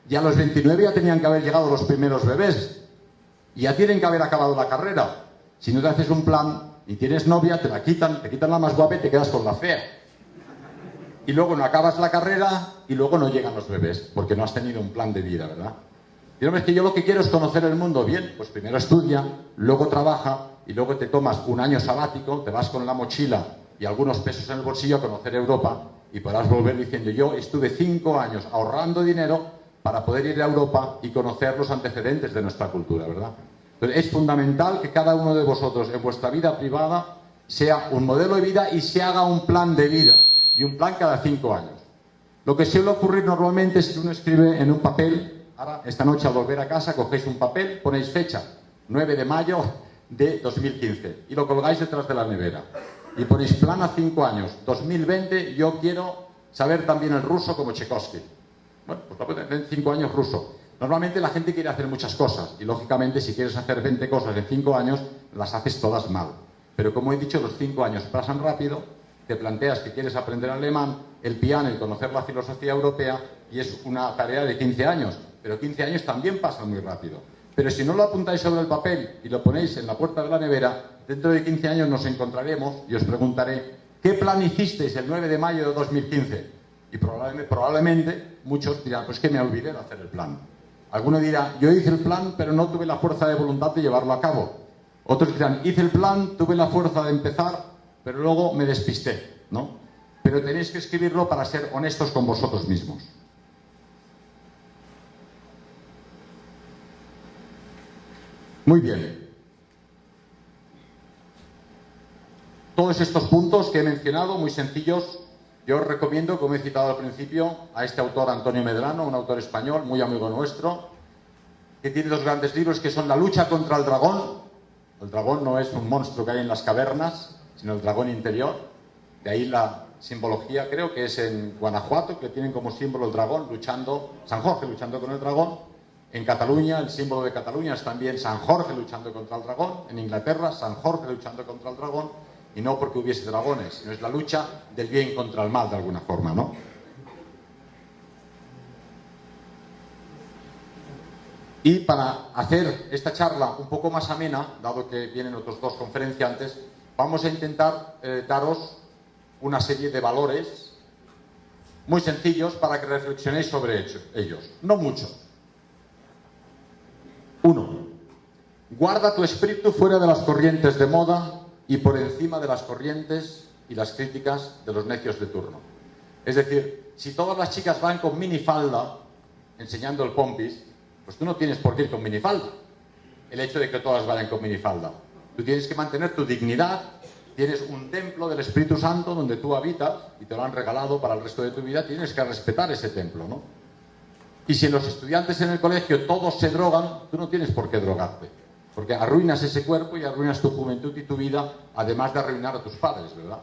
y a los 29 ya tenían que haber llegado los primeros bebés, y ya tienen que haber acabado la carrera. Si no te haces un plan y tienes novia, te quitan la más guapa y te quedas con la fea. Y luego no acabas la carrera y luego no llegan los bebés, porque no has tenido un plan de vida, ¿verdad? Y no, es que yo lo que quiero es conocer el mundo. Bien, pues primero estudia, luego trabaja y luego te tomas un año sabático, te vas con la mochila y algunos pesos en el bolsillo a conocer Europa y podrás volver diciendo: yo estuve 5 años ahorrando dinero para poder ir a Europa y conocer los antecedentes de nuestra cultura, ¿verdad? Entonces es fundamental que cada uno de vosotros en vuestra vida privada sea un modelo de vida y se haga un plan de vida, y un plan cada 5 años. Lo que suele ocurrir normalmente es que uno escribe en un papel. Ahora, esta noche al volver a casa, cogéis un papel, ponéis fecha, 9 de mayo de 2015, y lo colgáis detrás de la nevera. Y ponéis plan a 5 años, 2020, yo quiero saber también el ruso como Tchaikovsky. Bueno, pues en 5 años ruso. Normalmente la gente quiere hacer muchas cosas, y lógicamente si quieres hacer 20 cosas en 5 años, las haces todas mal. Pero como he dicho, los 5 años pasan rápido, te planteas que quieres aprender alemán, el piano y conocer la filosofía europea, y es una tarea de 15 años. Pero 15 años también pasan muy rápido. Pero si no lo apuntáis sobre el papel y lo ponéis en la puerta de la nevera, dentro de 15 años nos encontraremos y os preguntaré: ¿qué plan hicisteis el 9 de mayo de 2015? Y probablemente muchos dirán: pues que me olvidé de hacer el plan. Alguno dirá: yo hice el plan, pero no tuve la fuerza de voluntad de llevarlo a cabo. Otros dirán: hice el plan, tuve la fuerza de empezar, pero luego me despisté, ¿no? Pero tenéis que escribirlo para ser honestos con vosotros mismos. Muy bien. Todos estos puntos que he mencionado, muy sencillos, yo os recomiendo, como he citado al principio, a este autor Antonio Medrano, un autor español, muy amigo nuestro, que tiene 2 grandes libros que son La lucha contra el dragón. El dragón no es un monstruo que hay en las cavernas, sino el dragón interior. De ahí la simbología, creo que es en Guanajuato, que tienen como símbolo el dragón luchando, San Jorge luchando con el dragón. En Cataluña, el símbolo de Cataluña es también San Jorge luchando contra el dragón. En Inglaterra, San Jorge luchando contra el dragón. Y no porque hubiese dragones, sino es la lucha del bien contra el mal, de alguna forma, ¿no? Y para hacer esta charla un poco más amena, dado que vienen otros 2 conferenciantes, vamos a intentar daros una serie de valores muy sencillos para que reflexionéis sobre ellos. No mucho. 1. Guarda tu espíritu fuera de las corrientes de moda y por encima de las corrientes y las críticas de los necios de turno. Es decir, si todas las chicas van con minifalda, enseñando el pompis, pues tú no tienes por qué ir con minifalda. El hecho de que todas vayan con minifalda. Tú tienes que mantener tu dignidad, tienes un templo del Espíritu Santo donde tú habitas y te lo han regalado para el resto de tu vida, tienes que respetar ese templo, ¿no? Y si los estudiantes en el colegio todos se drogan, tú no tienes por qué drogarte. Porque arruinas ese cuerpo y arruinas tu juventud y tu vida, además de arruinar a tus padres, ¿verdad?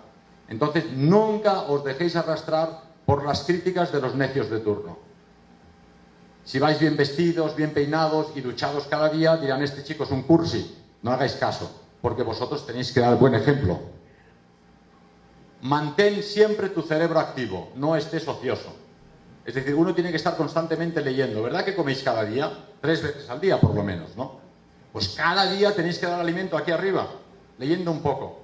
Entonces, nunca os dejéis arrastrar por las críticas de los necios de turno. Si vais bien vestidos, bien peinados y duchados cada día, dirán: este chico es un cursi. No hagáis caso, porque vosotros tenéis que dar buen ejemplo. Mantén siempre tu cerebro activo, no estés ocioso. Es decir, uno tiene que estar constantemente leyendo. ¿Verdad que coméis cada día? 3 veces al día, por lo menos, ¿no? Pues cada día tenéis que dar alimento aquí arriba, leyendo un poco.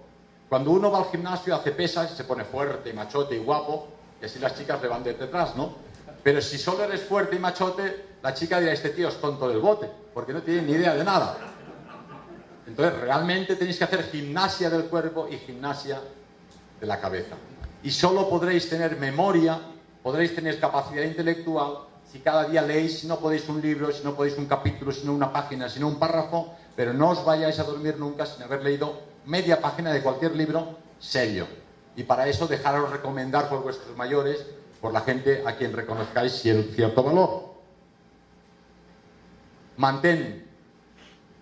Cuando uno va al gimnasio, hace pesas, se pone fuerte y machote y guapo, y así las chicas le van de detrás, ¿no? Pero si solo eres fuerte y machote, la chica dirá: este tío es tonto del bote, porque no tiene ni idea de nada. Entonces, realmente tenéis que hacer gimnasia del cuerpo y gimnasia de la cabeza. Y solo podréis tener memoria, podréis tener capacidad intelectual, si cada día leéis, si no podéis un libro, si no podéis un capítulo, si no una página, si no un párrafo, pero no os vayáis a dormir nunca sin haber leído media página de cualquier libro serio. Y para eso dejaros recomendar por vuestros mayores, por la gente a quien reconozcáis cierto valor. Mantén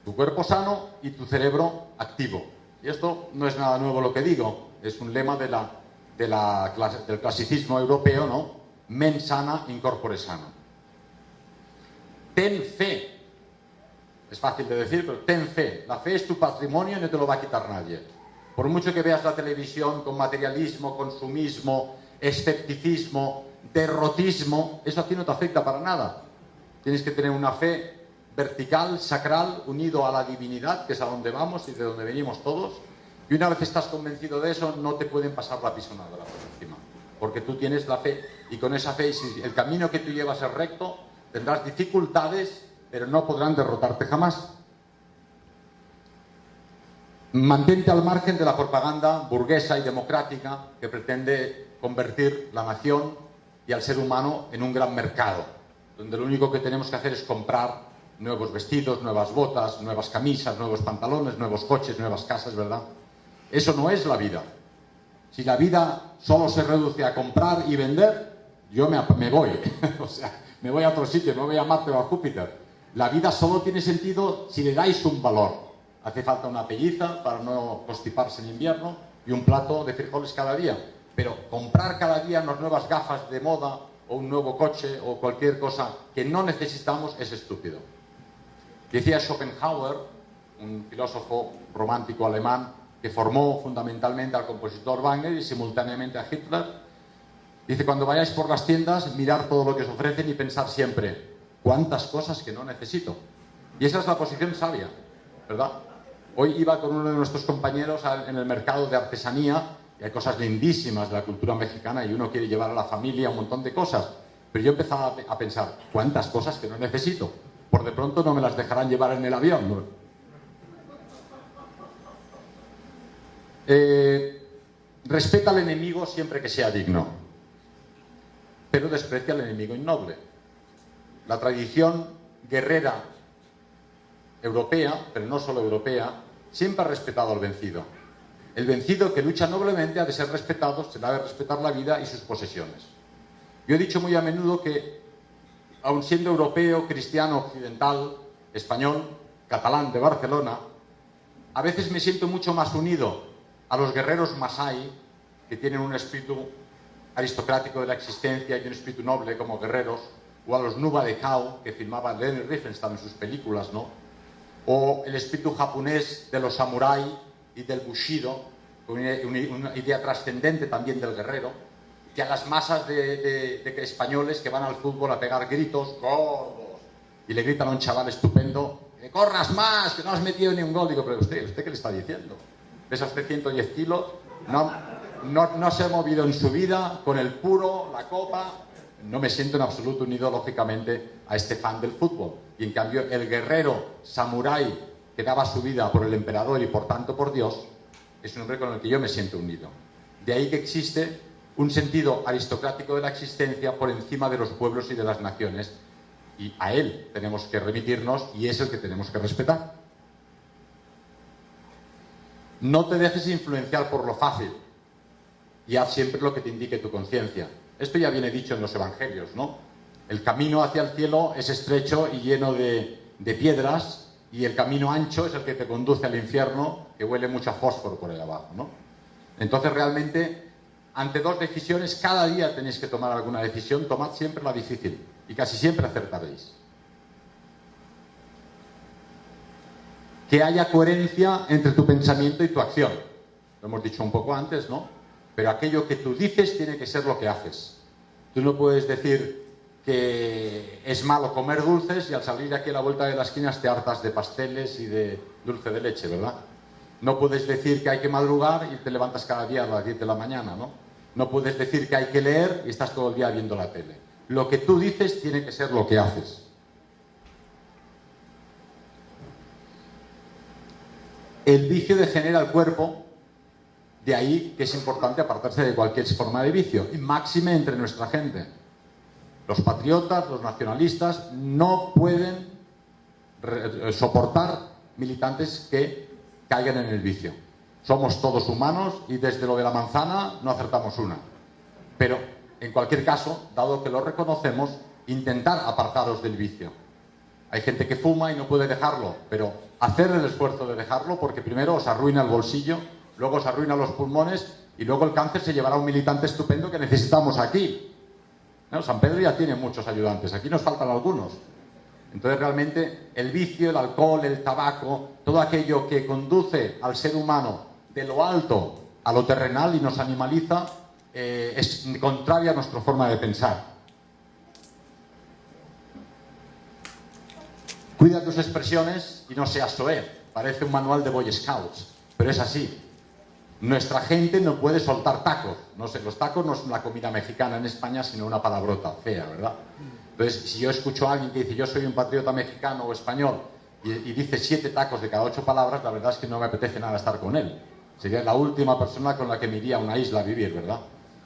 tu cuerpo sano y tu cerebro activo. Y esto no es nada nuevo lo que digo, es un lema de del clasicismo europeo, ¿no? Mens sana, in corpore sano. Ten fe. Es fácil de decir, pero ten fe. La fe es tu patrimonio y no te lo va a quitar nadie. Por mucho que veas la televisión con materialismo, consumismo, escepticismo, derrotismo, eso a ti no te afecta para nada. Tienes que tener una fe vertical, sacral, unido a la divinidad, que es a donde vamos y de donde venimos todos. Y una vez estás convencido de eso, no te pueden pasar la pisonadora por encima. Porque tú tienes la fe, y con esa fe, si el camino que tú llevas es recto, tendrás dificultades, pero no podrán derrotarte jamás. Mantente al margen de la propaganda burguesa y democrática que pretende convertir la nación y al ser humano en un gran mercado, donde lo único que tenemos que hacer es comprar nuevos vestidos, nuevas botas, nuevas camisas, nuevos pantalones, nuevos coches, nuevas casas, ¿verdad? Eso no es la vida. Si la vida solo se reduce a comprar y vender, yo me voy. O sea, me voy a otro sitio, me voy a Marte o a Júpiter. La vida solo tiene sentido si le dais un valor. Hace falta una pelliza para no constiparse en invierno y un plato de frijoles cada día. Pero comprar cada día unas nuevas gafas de moda o un nuevo coche o cualquier cosa que no necesitamos es estúpido. Decía Schopenhauer, un filósofo romántico alemán que formó fundamentalmente al compositor Wagner y simultáneamente a Hitler, dice: cuando vayáis por las tiendas, mirar todo lo que os ofrecen y pensar siempre, ¿cuántas cosas que no necesito? Y esa es la posición sabia, ¿verdad? Hoy iba con uno de nuestros compañeros en el mercado de artesanía y hay cosas lindísimas de la cultura mexicana y uno quiere llevar a la familia un montón de cosas. Pero yo empezaba a pensar, ¿cuántas cosas que no necesito? Por de pronto no me las dejarán llevar en el avión, ¿no? Respeta al enemigo siempre que sea digno, pero desprecia al enemigo innoble. La tradición guerrera europea, pero no solo europea, siempre ha respetado al vencido. El vencido que lucha noblemente ha de ser respetado, se le ha de respetar la vida y sus posesiones. Yo he dicho muy a menudo que, aun siendo europeo, cristiano, occidental, español, catalán de Barcelona, a veces me siento mucho más unido a los guerreros masái, que tienen un espíritu aristocrático de la existencia y un espíritu noble como guerreros, o a los Nuba de Kao, que filmaba Leni Riefenstahl en sus películas, ¿no? O el espíritu japonés de los samurái y del bushido, con una idea trascendente también del guerrero, que a las masas de españoles que van al fútbol a pegar gritos, gordos, y le gritan a un chaval estupendo, que corras más, que no has metido ni un gol. Digo, pero ¿usted qué le está diciendo? ¿Pesa usted 110 kilos? No se ha movido en su vida con el puro, la copa. No me siento en absoluto unido, lógicamente, a este fan del fútbol. Y en cambio, el guerrero samurái que daba su vida por el emperador y por tanto por Dios, es un hombre con el que yo me siento unido. De ahí que existe un sentido aristocrático de la existencia por encima de los pueblos y de las naciones. Y a él tenemos que remitirnos y es el que tenemos que respetar. No te dejes influenciar por lo fácil y haz siempre lo que te indique tu conciencia. Esto ya viene dicho en los evangelios, ¿no? El camino hacia el cielo es estrecho y lleno de piedras, y el camino ancho es el que te conduce al infierno, que huele mucho a fósforo por ahí abajo, ¿no? Entonces realmente, ante dos decisiones, cada día tenéis que tomar alguna decisión, tomad siempre la difícil y casi siempre acertaréis. Que haya coherencia entre tu pensamiento y tu acción. Lo hemos dicho un poco antes, ¿no? Pero aquello que tú dices tiene que ser lo que haces. Tú no puedes decir que es malo comer dulces y al salir aquí a la vuelta de las esquinas te hartas de pasteles y de dulce de leche, ¿verdad? No puedes decir que hay que madrugar y te levantas cada día a las 10 de la mañana, ¿no? No puedes decir que hay que leer y estás todo el día viendo la tele. Lo que tú dices tiene que ser lo que haces. El vicio degenera el cuerpo, de ahí que es importante apartarse de cualquier forma de vicio, y máxime entre nuestra gente. Los patriotas, los nacionalistas, no pueden soportar militantes que caigan en el vicio. Somos todos humanos y desde lo de la manzana no acertamos una. Pero, en cualquier caso, dado que lo reconocemos, intentar apartaros del vicio. Hay gente que fuma y no puede dejarlo, pero hacer el esfuerzo de dejarlo, porque primero os arruina el bolsillo, luego os arruina los pulmones y luego el cáncer se llevará a un militante estupendo que necesitamos aquí. ¿No? San Pedro ya tiene muchos ayudantes, aquí nos faltan algunos. Entonces realmente el vicio, el alcohol, el tabaco, todo aquello que conduce al ser humano de lo alto a lo terrenal y nos animaliza, es contraria a nuestra forma de pensar. Cuida tus expresiones y no seas soez. Parece un manual de Boy Scouts, pero es así. Nuestra gente no puede soltar tacos. No sé, los tacos no son la comida mexicana en España, sino una palabrota fea, ¿verdad? Entonces, si yo escucho a alguien que dice yo soy un patriota mexicano o español y dice 7 tacos de cada 8 palabras, la verdad es que no me apetece nada estar con él. Sería la última persona con la que me iría a una isla a vivir, ¿verdad?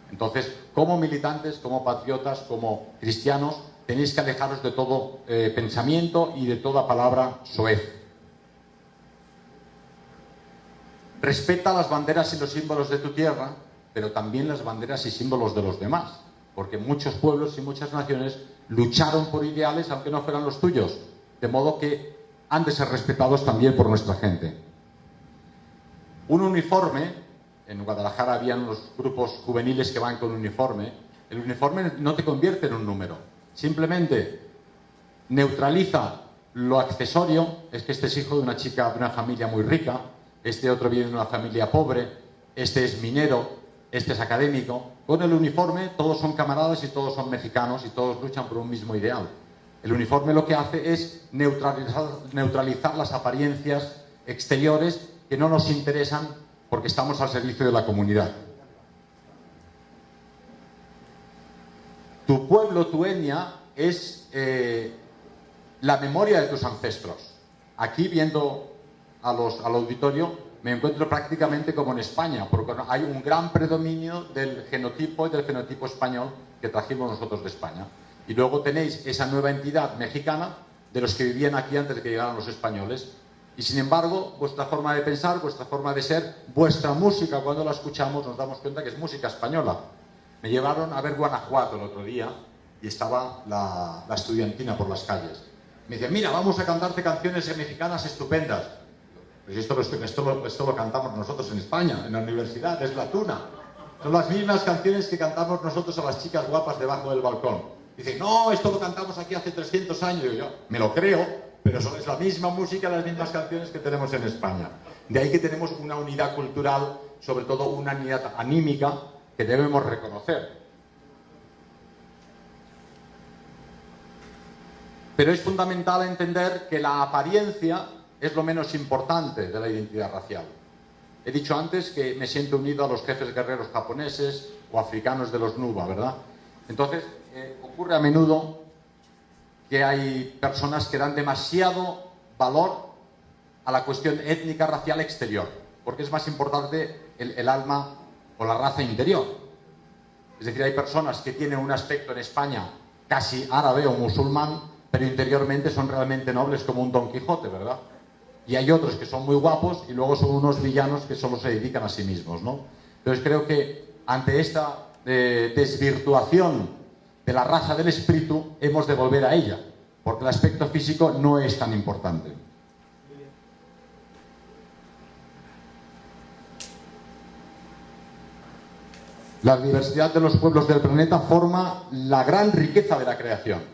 Entonces, como militantes, como patriotas, como cristianos, tenéis que alejaros de todo pensamiento y de toda palabra soez. Respeta las banderas y los símbolos de tu tierra, pero también las banderas y símbolos de los demás, porque muchos pueblos y muchas naciones lucharon por ideales aunque no fueran los tuyos, de modo que han de ser respetados también por nuestra gente. Un uniforme, en Guadalajara habían los grupos juveniles que van con uniforme, el uniforme no te convierte en un número, simplemente neutraliza lo accesorio, es que este es hijo de una chica de una familia muy rica, este otro viene de una familia pobre, este es minero, este es académico. Con el uniforme todos son camaradas y todos son mexicanos y todos luchan por un mismo ideal. El uniforme lo que hace es neutralizar las apariencias exteriores que no nos interesan porque estamos al servicio de la comunidad. Tu pueblo, tu etnia, es la memoria de tus ancestros. Aquí, viendo al auditorio, me encuentro prácticamente como en España, porque hay un gran predominio del genotipo y del fenotipo español que trajimos nosotros de España. Y luego tenéis esa nueva entidad mexicana de los que vivían aquí antes de que llegaran los españoles. Y sin embargo, vuestra forma de pensar, vuestra forma de ser, vuestra música, cuando la escuchamos nos damos cuenta que es música española. Me llevaron a ver Guanajuato el otro día y estaba la estudiantina por las calles. Me decían, mira, vamos a cantarte canciones mexicanas estupendas. Pues esto lo cantamos nosotros en España, en la universidad, es la tuna. Son las mismas canciones que cantamos nosotros a las chicas guapas debajo del balcón. Dicen, no, esto lo cantamos aquí hace 300 años. Y yo, me lo creo, pero es la misma música, las mismas canciones que tenemos en España. De ahí que tenemos una unidad cultural, sobre todo una unidad anímica, que debemos reconocer. Pero es fundamental entender que la apariencia es lo menos importante de la identidad racial. He dicho antes que me siento unido a los jefes guerreros japoneses o africanos de los Nuba, ¿verdad? Entonces, ocurre a menudo que hay personas que dan demasiado valor a la cuestión étnica racial exterior, porque es más importante el alma o la raza interior. Es decir, hay personas que tienen un aspecto en España casi árabe o musulmán, pero interiormente son realmente nobles como un Don Quijote, ¿verdad? Y hay otros que son muy guapos y luego son unos villanos que solo se dedican a sí mismos, ¿no? Entonces creo que ante esta desvirtuación de la raza del espíritu hemos de volver a ella, porque el aspecto físico no es tan importante. La diversidad de los pueblos del planeta forma la gran riqueza de la creación.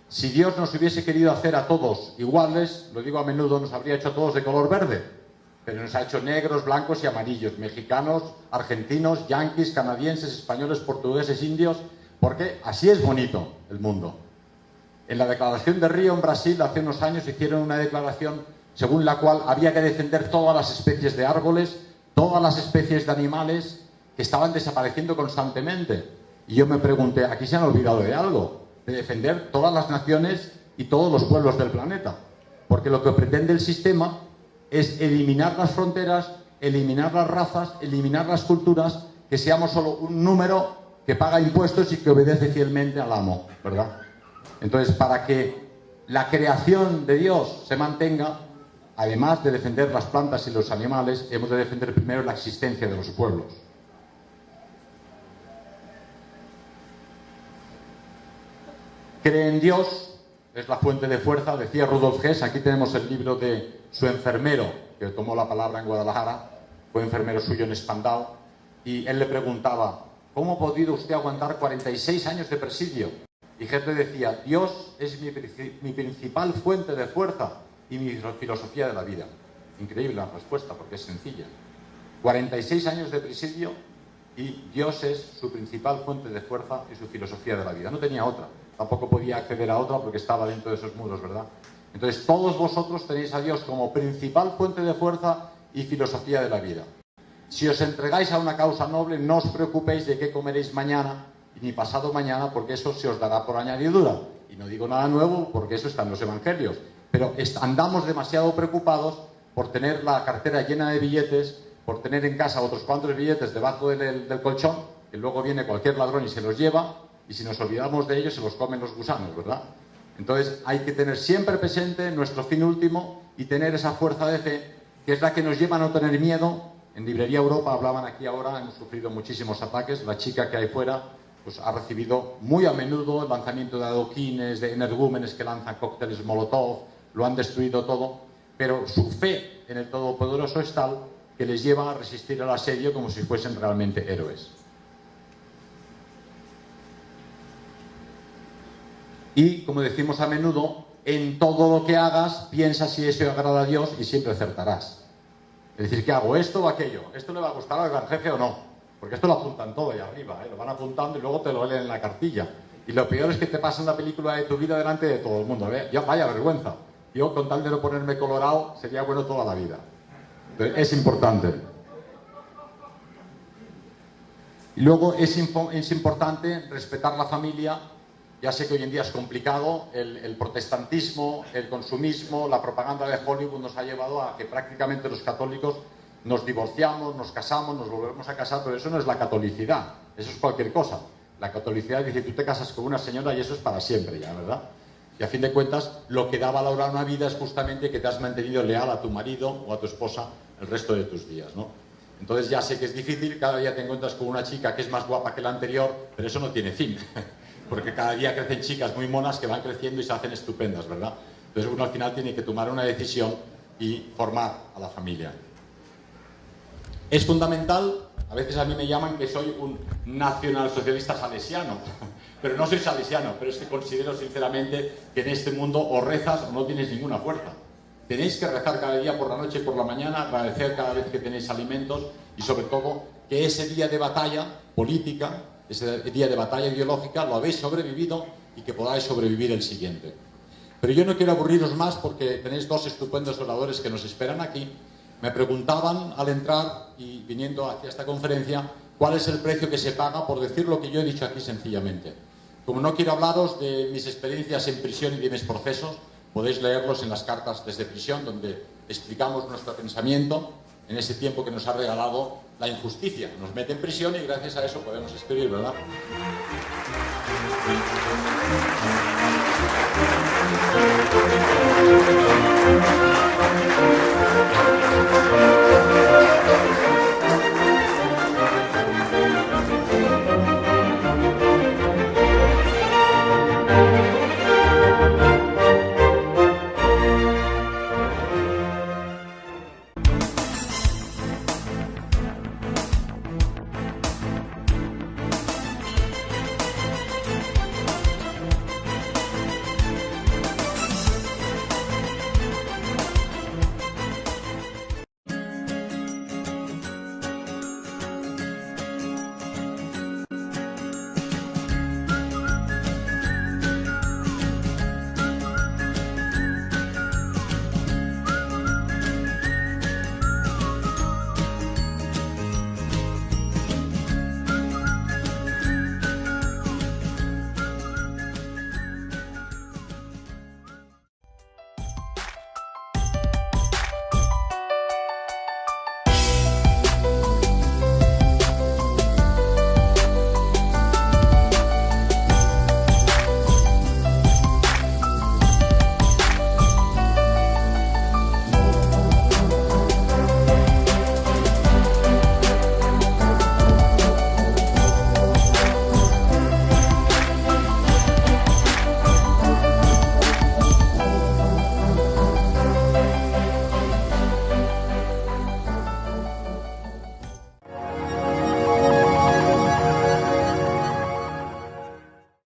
Si Dios nos hubiese querido hacer a todos iguales, lo digo a menudo, nos habría hecho a todos de color verde, pero nos ha hecho negros, blancos y amarillos, mexicanos, argentinos, yanquis, canadienses, españoles, portugueses, indios, porque así es bonito el mundo. En la declaración de Río en Brasil hace unos años hicieron una declaración según la cual había que defender todas las especies de árboles, todas las especies de animales que estaban desapareciendo constantemente. Y yo me pregunté, ¿aquí se han olvidado de algo? De defender todas las naciones y todos los pueblos del planeta. Porque lo que pretende el sistema es eliminar las fronteras, eliminar las razas, eliminar las culturas, que seamos solo un número que paga impuestos y que obedece fielmente al amo, ¿verdad? Entonces, para que la creación de Dios se mantenga, además de defender las plantas y los animales, hemos de defender primero la existencia de los pueblos. Cree en Dios, es la fuente de fuerza, decía Rudolf Hess. Aquí tenemos el libro de su enfermero, que tomó la palabra en Guadalajara, fue enfermero suyo en Spandau, y él le preguntaba, ¿cómo ha podido usted aguantar 46 años de presidio? Y Hitler decía, Dios es mi principal fuente de fuerza y mi filosofía de la vida. Increíble la respuesta, porque es sencilla. 46 años de presidio y Dios es su principal fuente de fuerza y su filosofía de la vida. No tenía otra. Tampoco podía acceder a otra porque estaba dentro de esos muros, ¿verdad? Entonces, todos vosotros tenéis a Dios como principal fuente de fuerza y filosofía de la vida. Si os entregáis a una causa noble, no os preocupéis de qué comeréis mañana ni pasado mañana, porque eso se os dará por añadidura. Y no digo nada nuevo, porque eso está en los evangelios. Pero andamos demasiado preocupados por tener la cartera llena de billetes, por tener en casa otros cuantos billetes debajo del colchón, que luego viene cualquier ladrón y se los lleva, y si nos olvidamos de ellos se los comen los gusanos, ¿verdad? Entonces hay que tener siempre presente nuestro fin último y tener esa fuerza de fe, que es la que nos lleva a no tener miedo. En Librería Europa hablaban aquí ahora, hemos sufrido muchísimos ataques. La chica que hay fuera pues ha recibido muy a menudo el lanzamiento de adoquines, de energúmenes que lanzan cócteles Molotov, lo han destruido todo, pero su fe en el Todopoderoso es tal que les lleva a resistir al asedio como si fuesen realmente héroes. Y, como decimos a menudo, en todo lo que hagas, piensa si eso agrada a Dios y siempre acertarás. Es decir, ¿qué hago? ¿Esto o aquello? ¿Esto le va a gustar al gran jefe o no? Porque esto lo apuntan todo ahí arriba, ¿eh? Lo van apuntando y luego te lo leen en la cartilla. Y lo peor es que te pasan la película de tu vida delante de todo el mundo. Ya vaya vergüenza. Yo, con tal de no ponerme colorado, sería bueno toda la vida. Entonces, es importante. Y luego es importante respetar la familia. Ya sé que hoy en día es complicado, el protestantismo, el consumismo, la propaganda de Hollywood nos ha llevado a que prácticamente los católicos nos divorciamos, nos casamos, nos volvemos a casar, pero eso no es la catolicidad, eso es cualquier cosa. La catolicidad dice, tú te casas con una señora y eso es para siempre ya, ¿verdad? Y a fin de cuentas, lo que da valor a una vida es justamente que te has mantenido leal a tu marido o a tu esposa el resto de tus días, ¿no? Entonces ya sé que es difícil, cada día te encuentras con una chica que es más guapa que la anterior, pero eso no tiene fin. Porque cada día crecen chicas muy monas que van creciendo y se hacen estupendas, ¿verdad? Entonces uno al final tiene que tomar una decisión y formar a la familia. Es fundamental, a veces a mí me llaman que soy un nacionalsocialista salesiano, pero no soy salesiano, pero es que considero sinceramente que en este mundo o rezas o no tienes ninguna fuerza. Tenéis que rezar cada día por la noche y por la mañana, agradecer cada vez que tenéis alimentos y sobre todo que ese día de batalla política, ese día de batalla ideológica, lo habéis sobrevivido y que podáis sobrevivir el siguiente. Pero yo no quiero aburriros más porque tenéis dos estupendos oradores que nos esperan aquí. Me preguntaban al entrar y viniendo hacia esta conferencia cuál es el precio que se paga por decir lo que yo he dicho aquí sencillamente. Como no quiero hablaros de mis experiencias en prisión y de mis procesos, podéis leerlos en las cartas desde prisión, donde explicamos nuestro pensamiento en ese tiempo que nos ha regalado la injusticia. Nos mete en prisión y gracias a eso podemos escribir, ¿verdad?